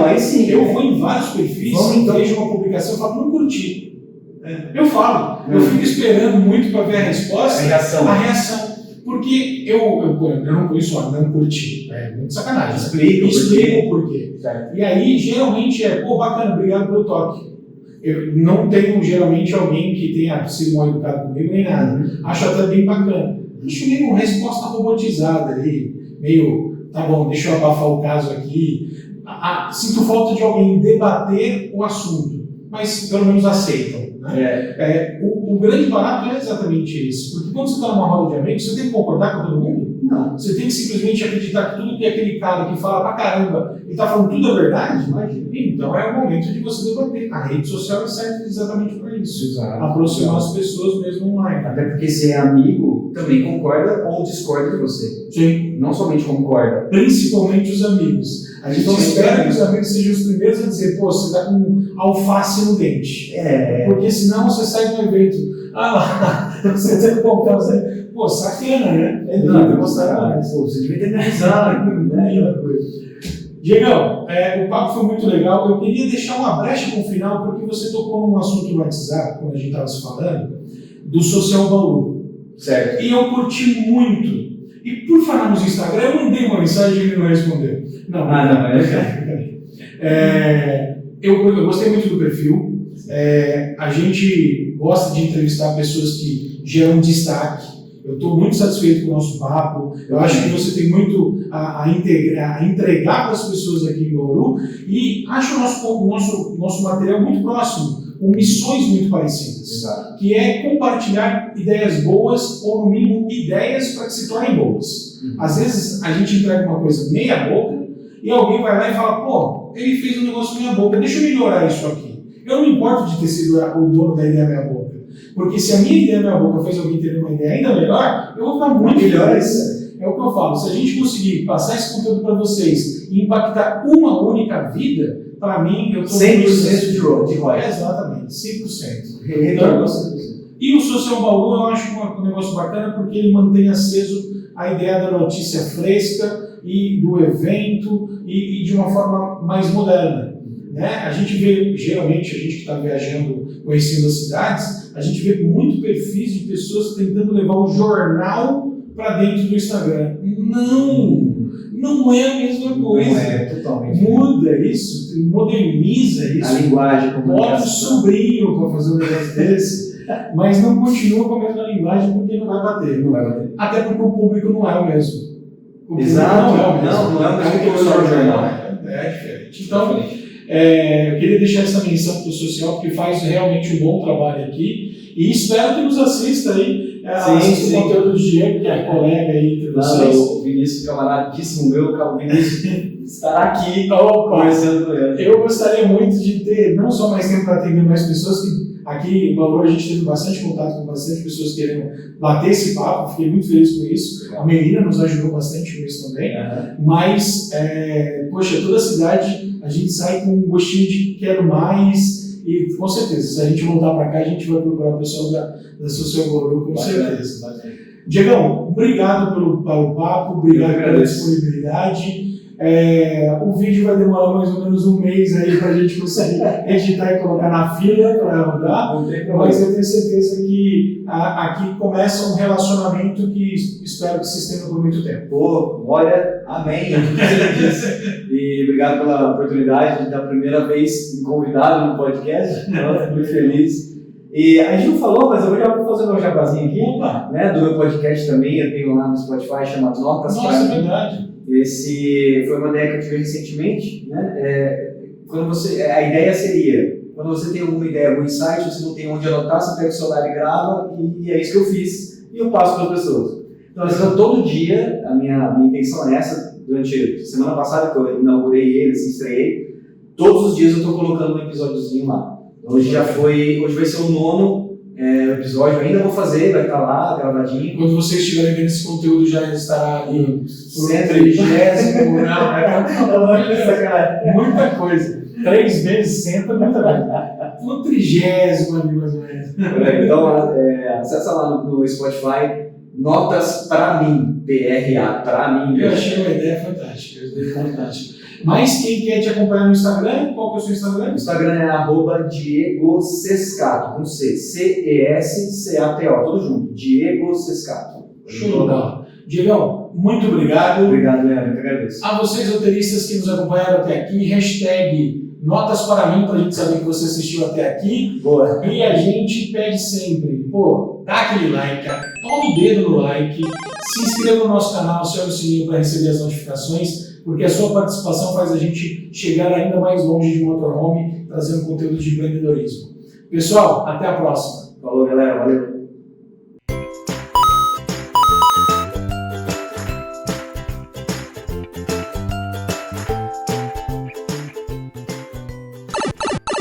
Aí sim. Eu vou em vários perfis, vejo uma publicação e falo, não curti. Eu falo. Eu fico esperando muito para ver a resposta. A reação. Porque eu não ponho só, não curti. É muito sacanagem. Explica o porquê. Certo. E aí, geralmente, pô, bacana, obrigado pelo toque. Eu não tenho, geralmente, alguém que tenha sido mal educado comigo, nem nada. Acho até bem bacana. Acho meio uma resposta robotizada ali, meio, tá bom, deixa eu abafar o caso aqui. Sinto falta de alguém debater o assunto, mas pelo menos aceitam. Né? O grande barato é exatamente isso, porque quando você está numa roda de amigos, você tem que concordar com todo mundo? Não. Você tem que simplesmente acreditar que tudo que aquele cara que fala pra caramba, ele está falando tudo a verdade? Imagina. Então é o momento de você debater. A rede social serve exatamente para isso. Exato. Aproximar as pessoas mesmo online. Até porque se é amigo, também concorda ou discorda de você. Sim. Não somente concorda. Principalmente os amigos. A gente espera que os amigos sejam os primeiros a dizer, pô, você tá com alface no dente. Porque senão você sai do evento. Lá, você tem que comprar, você... Pô, sacana, né? Não, você devia ter analisado. Diegão, o papo foi muito legal. Eu queria deixar uma brecha com o final, porque você tocou num assunto no WhatsApp, quando a gente estava se falando, do Social Bauru. Certo. E eu curti muito. E por falarmos no Instagram, eu mandei uma mensagem e ele não respondeu. Não, eu gostei muito do perfil. A gente gosta de entrevistar pessoas que geram destaque. Eu estou muito satisfeito com o nosso papo. Eu acho que você tem muito a entregar para as pessoas aqui em Bauru e acho o nosso material muito próximo, com missões muito parecidas. Exato. Que é compartilhar ideias boas ou, no mínimo, ideias para que se tornem boas. Às vezes, a gente entrega uma coisa meia boca e alguém vai lá e fala, pô, ele fez um negócio meia boca, deixa eu melhorar isso aqui. Eu não me importo de ter sido o dono da ideia meia boca. Porque se a minha ideia meia boca fez alguém ter uma ideia ainda melhor, eu vou ficar muito feliz. É o que eu falo. Se a gente conseguir passar esse conteúdo para vocês e impactar uma única vida, para mim, eu estou 100% de ROI. Exatamente, 100%. Então, e o Social Bauru eu acho um negócio bacana porque ele mantém aceso a ideia da notícia fresca e do evento e de uma forma mais moderna. Né? A gente vê, geralmente, a gente que está viajando, conhecendo as cidades, a gente vê muito perfis de pessoas tentando levar o jornal para dentro do Instagram. Não é a mesma coisa. Não é, totalmente. Muda isso, moderniza isso. A linguagem, como bota um sobrinho para fazer um negócio desse, mas não continua com a mesma linguagem porque não vai bater. Não vai bater. Até porque o público não é o mesmo. Exato. Não é o mesmo que o jornal. É diferente. Então, eu queria deixar essa menção para o social, porque faz realmente um bom trabalho aqui. E espero que nos assista aí. Assista o conteúdo do Diego, que é colega aí entre vocês. O Vinícius, camaradíssimo meu, o Vinícius estará aqui conversando com ele. Eu gostaria muito de ter, não só mais tempo para atender mais pessoas, que aqui em Bauru a gente teve bastante contato com bastante pessoas querendo bater esse papo, fiquei muito feliz com isso. A Melina nos ajudou bastante com isso também. Mas, poxa, toda a cidade a gente sai com um gostinho de quero mais. E com certeza, se a gente voltar para cá, a gente vai procurar o pessoal da Social Bauru, com certeza. Diegão, obrigado pelo papo, obrigado pela disponibilidade. O vídeo vai demorar mais ou menos um mês aí para a gente conseguir editar e colocar na fila para rodar, mas eu tenho certeza que aqui começa um relacionamento que espero que se estenda por muito tempo. Olha, amém. E obrigado pela oportunidade de estar a primeira vez convidado no podcast. Estou muito feliz. E a gente não falou, mas eu já vou fazer meu jabazinho aqui, né, do meu podcast também. Eu tenho lá no Spotify chamado Notas para Mim. Nossa, é verdade. Esse foi uma ideia que eu tive recentemente, né? A ideia seria, quando você tem alguma ideia, algum insight, você não tem onde anotar, você pega o celular e grava, e é isso que eu fiz, e eu passo para as pessoas. Então, todo dia, a minha intenção é essa, durante semana passada que eu inaugurei ele, estreiei, todos os dias eu estou colocando um episódiozinho lá. Hoje vai ser o 9º episódio, ainda vou fazer, vai estar lá, gravadinho. Quando vocês estiverem vendo esse conteúdo, já estará ali no 30º, muita coisa. 3 vezes, senta, muita coisa. No 30º ali, mais ou menos. Então, acessa lá no Spotify, Notas para Mim, PRA, para mim. Eu achei uma ideia fantástica, Mas quem quer te acompanhar no Instagram, qual que é o seu Instagram? O Instagram é @Diego Sescato, com C, C-E-S-C-A-T-O, tudo junto, Diego Sescato. Show de bola. Diegão, muito obrigado. Obrigado, Leandro, que agradeço. A vocês, roteiristas que nos acompanharam até aqui, hashtag notas para mim, para a gente saber que você assistiu até aqui. Boa. E a gente pede sempre, dá aquele like, toma o dedo no like, se inscreva no nosso canal, acione o sininho para receber as notificações, porque a sua participação faz a gente chegar ainda mais longe de motorhome, trazendo conteúdo de empreendedorismo. Pessoal, até a próxima. Falou, galera. Valeu.